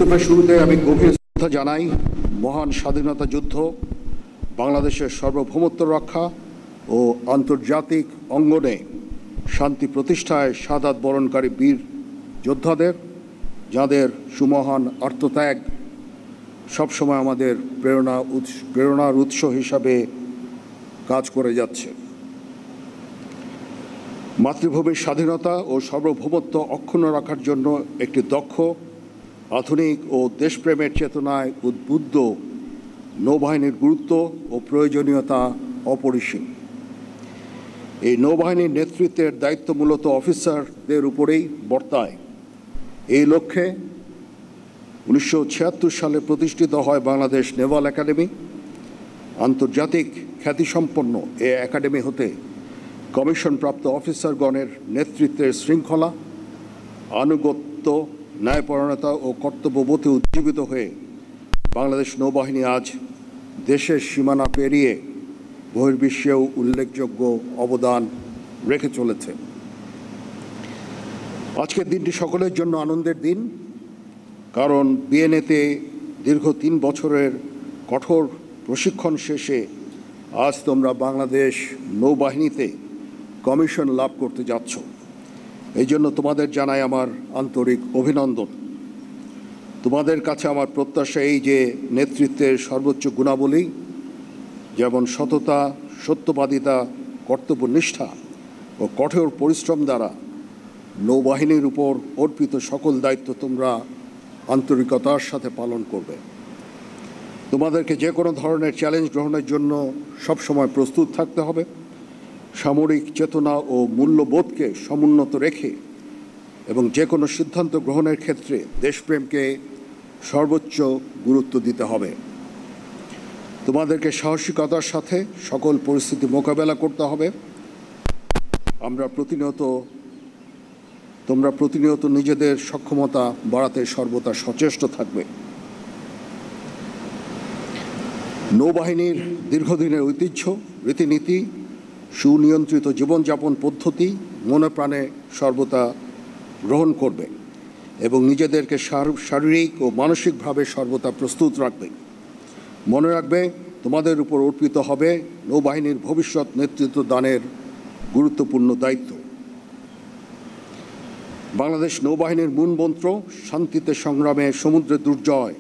বক্তব্যের শুরুতে আমি গভীর শ্রদ্ধা জানাই মহান স্বাধীনতা যুদ্ধ, বাংলাদেশের সার্বভৌমত্ব রক্ষা ও আন্তর্জাতিক অঙ্গনে শান্তি প্রতিষ্ঠায় শাহাদাত বরণকারী বীর যোদ্ধাদের, যাদের সুমহান আত্মত্যাগ সবসময় আমাদের প্রেরণার উৎস হিসাবে কাজ করে যাচ্ছে। মাতৃভূমির স্বাধীনতা ও সার্বভৌমত্ব অক্ষুণ্ণ রাখার জন্য একটি দক্ষ, আধুনিক ও দেশপ্রেমের চেতনায় উদ্বুদ্ধ নৌবাহিনীর গুরুত্ব ও প্রয়োজনীয়তা অপরিসীম। এই নৌবাহিনীর নেতৃত্বের দায়িত্ব মূলত অফিসারদের উপরেই বর্তায়। এই লক্ষ্যে 1976 সালে প্রতিষ্ঠিত হয় বাংলাদেশ নেভাল একাডেমি। আন্তর্জাতিক খ্যাতিসম্পন্ন এ একাডেমি হতে কমিশনপ্রাপ্ত অফিসারগণের নেতৃত্বের শৃঙ্খলা, আনুগত্য, ন্যায়পরায়ণতা ও কর্তব্যবোধে উজ্জীবিত হয়ে বাংলাদেশ নৌবাহিনী আজ দেশের সীমানা পেরিয়ে বহির্বিশ্বেও উল্লেখযোগ্য অবদান রেখে চলেছে। আজকের দিনটি সকলের জন্য আনন্দের দিন, কারণ বিএনএতে দীর্ঘ 3 বছরের কঠোর প্রশিক্ষণ শেষে আজ তোমরা বাংলাদেশ নৌবাহিনীতে কমিশন লাভ করতে যাচ্ছ। এই জন্য তোমাদের জানাই আমার আন্তরিক অভিনন্দন। তোমাদের কাছে আমার প্রত্যাশা এই যে নেতৃত্বের সর্বোচ্চ গুণাবলী যেমন সততা, সত্যবাদিতা, কর্তব্যনিষ্ঠা ও কঠোর পরিশ্রম দ্বারা নৌবাহিনীর উপর অর্পিত সকল দায়িত্ব তোমরা আন্তরিকতার সাথে পালন করবে। তোমাদেরকে যে কোনো ধরনের চ্যালেঞ্জ গ্রহণের জন্য সবসময় প্রস্তুত থাকতে হবে। সামরিক চেতনা ও মূল্যবোধকে সমুন্নত রেখে এবং যে কোনো সিদ্ধান্ত গ্রহণের ক্ষেত্রে দেশপ্রেমকে সর্বোচ্চ গুরুত্ব দিতে হবে। তোমাদেরকে সাহসিকতার সাথে সকল পরিস্থিতি মোকাবেলা করতে হবে। তোমরা প্রতিনিয়ত নিজেদের সক্ষমতা বাড়াতে সর্বদা সচেষ্ট থাকবে। নৌবাহিনীর দীর্ঘদিনের ঐতিহ্য, রীতিনীতি, সুনিয়ন্ত্রিত জীবনযাপন পদ্ধতি মনে প্রাণে সর্বদা গ্রহণ করবে এবং নিজেদেরকে শারীরিক ও মানসিকভাবে সর্বদা প্রস্তুত রাখবে। মনে রাখবে, তোমাদের উপর অর্পিত হবে নৌবাহিনীর ভবিষ্যৎ নেতৃত্ব দানের গুরুত্বপূর্ণ দায়িত্ব। বাংলাদেশ নৌবাহিনীর মূলমন্ত্র শান্তিতে সংগ্রামে সমুদ্রে দুর্জয়,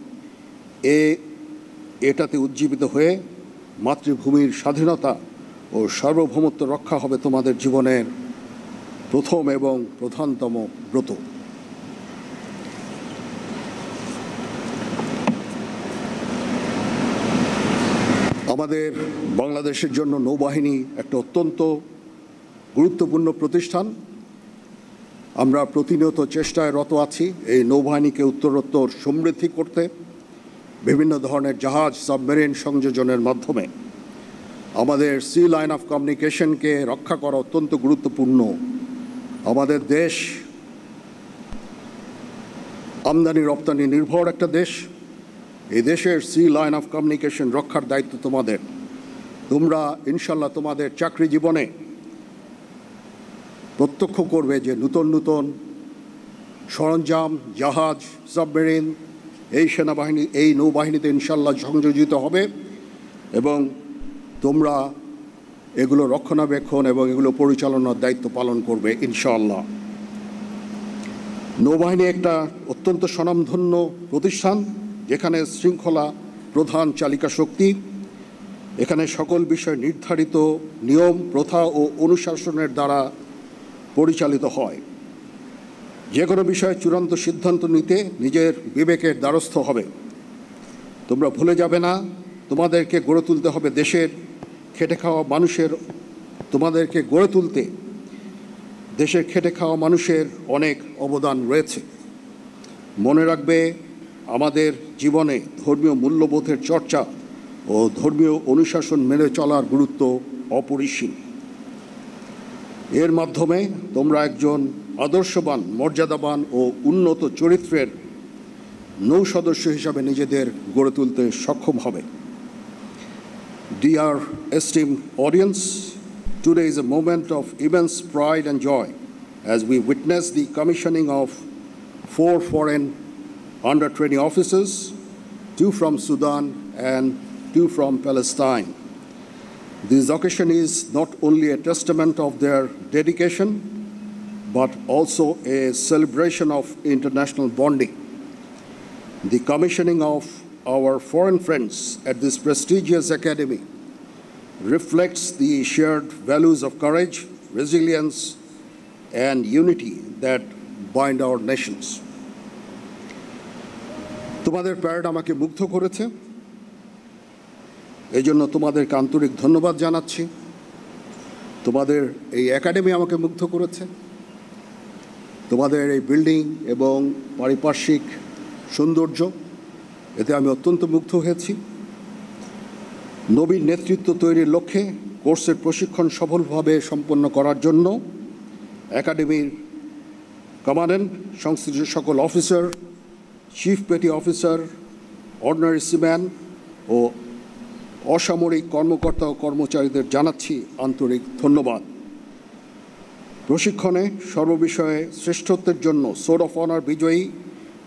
এটাতে উজ্জীবিত হয়ে মাতৃভূমির স্বাধীনতা ও সার্বভৌমত্ব রক্ষা হবে তোমাদের জীবনের প্রথম এবং প্রধানতম ব্রত। আমাদের বাংলাদেশের জন্য নৌবাহিনী একটা অত্যন্ত গুরুত্বপূর্ণ প্রতিষ্ঠান। আমরা প্রতিনিয়ত চেষ্টায় রত আছি এই নৌবাহিনীকে উত্তরোত্তর সমৃদ্ধি করতে বিভিন্ন ধরনের জাহাজ, সাবমেরিন সংযোজনের মাধ্যমে। আমাদের সি লাইন অফ কমিউনিকেশনকে রক্ষা করা অত্যন্ত গুরুত্বপূর্ণ। আমাদের দেশ আমদানি রপ্তানি নির্ভর একটা দেশ। এই দেশের সি লাইন অফ কমিউনিকেশন রক্ষার দায়িত্ব তোমাদের। তোমরা ইনশাল্লাহ তোমাদের চাকরি জীবনে প্রত্যক্ষ করবে যে নূতন নূতন সরঞ্জাম, জাহাজ, সাবমেরিন এই নৌবাহিনীতে ইনশাল্লাহ সংযোজিত হবে এবং তোমরা এগুলো রক্ষণাবেক্ষণ এবং এগুলো পরিচালনার দায়িত্ব পালন করবে ইনশাআল্লাহ। নৌবাহিনী একটা অত্যন্ত স্বনামধন্য প্রতিষ্ঠান, যেখানে শৃঙ্খলা প্রধান চালিকা শক্তি। এখানে সকল বিষয় নির্ধারিত নিয়ম, প্রথা ও অনুশাসনের দ্বারা পরিচালিত হয়। যে কোনো বিষয়ে চূড়ান্ত সিদ্ধান্ত নিতে নিজের বিবেকের দ্বারস্থ হবে। তোমরা ভুলে যাবে না, তোমাদেরকে গড়ে তুলতে হবে দেশের খেটে খাওয়া মানুষের। তোমাদেরকে গড়ে তুলতে দেশের খেটে খাওয়া মানুষের অনেক অবদান রয়েছে। মনে রাখবে, আমাদের জীবনে ধর্মীয় মূল্যবোধের চর্চা ও ধর্মীয় অনুশাসন মেনে চলার গুরুত্ব অপরিসীম। এর মাধ্যমে তোমরা একজন আদর্শবান, মর্যাদাবান ও উন্নত চরিত্রের নৌ সদস্য হিসাবে নিজেদের গড়ে তুলতে সক্ষম হবে। Dear esteemed audience, today is a moment of immense pride and joy as we witness the commissioning of 4 foreign under 20 officers, 2 from Sudan and 2 from Palestine. This occasion is not only a testament of their dedication, but also a celebration of international bonding. The commissioning of our foreign friends at this prestigious academy reflects the shared values of courage, resilience, and unity that bind our nations. তোমাদের parade আমাকে মুগ্ধ করেছে, এই জন্য তোমাদেরকে আন্তরিক ধন্যবাদ জানাচ্ছি। তোমাদের এই একাডেমি আমাকে মুগ্ধ করেছে, তোমাদের এই বিল্ডিং এবং পারিপার্শ্বিক সৌন্দর্য, এতে আমি অত্যন্ত মুগ্ধ হয়েছি। নবীন নেতৃত্ব তৈরির লক্ষ্যে কোর্সের প্রশিক্ষণ সফলভাবে সম্পন্ন করার জন্য একাডেমির কমান্ড্যান্ট, সংশ্লিষ্ট সকল officer, chief petty officer, ordinary seaman ও অসামরিক কর্মকর্তা ও কর্মচারীদের জানাচ্ছি আন্তরিক ধন্যবাদ। প্রশিক্ষণে সর্ববিষয়ে শ্রেষ্ঠত্বের জন্য সোর্ড অফ অনার বিজয়ী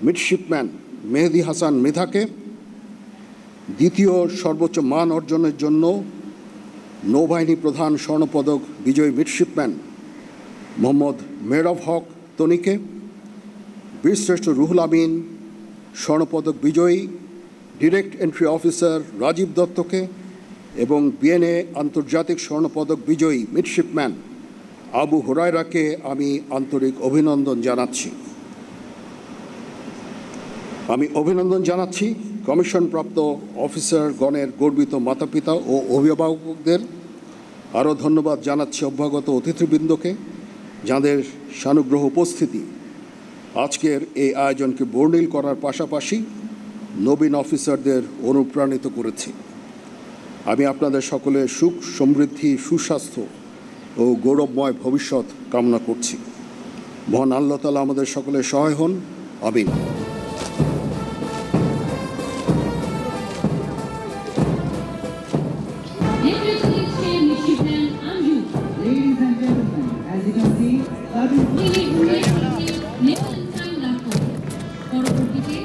মিডশিপম্যান মেহেদি হাসান মৃধাকে, দ্বিতীয় সর্বোচ্চ মান অর্জনের জন্য নৌবাহিনী প্রধান স্বর্ণপদক বিজয়ী মিডশিপম্যান মোহাম্মদ মেহরাব হক তনিকে, বীরশ্রেষ্ঠ রুহুল আমিন স্বর্ণপদক বিজয়ী ডিরেক্ট এন্ট্রি অফিসার রাজীব দত্তকে এবং বিএনএ আন্তর্জাতিক স্বর্ণপদক বিজয়ী মিডশিপম্যান আবু হুরায়রাকে আমি আন্তরিক অভিনন্দন জানাচ্ছি। আমি অভিনন্দন জানাচ্ছি কমিশনপ্রাপ্ত অফিসারগণের গর্বিত মাতাপিতা ও অভিভাবকদের। আরও ধন্যবাদ জানাচ্ছি অভ্যাগত অতিথিবৃন্দকে, যাঁদের সানুগ্রহ উপস্থিতি আজকের এই আয়োজনকে বর্ণিল করার পাশাপাশি নবীন অফিসারদের অনুপ্রাণিত করেছে। আমি আপনাদের সকলের সুখ, সমৃদ্ধি, সুস্বাস্থ্য ও গৌরবময় ভবিষ্যৎ কামনা করছি। মহান আল্লাহ তাআলা আমাদের সকলের সহায় হন, আমিন। পরবর্তীতে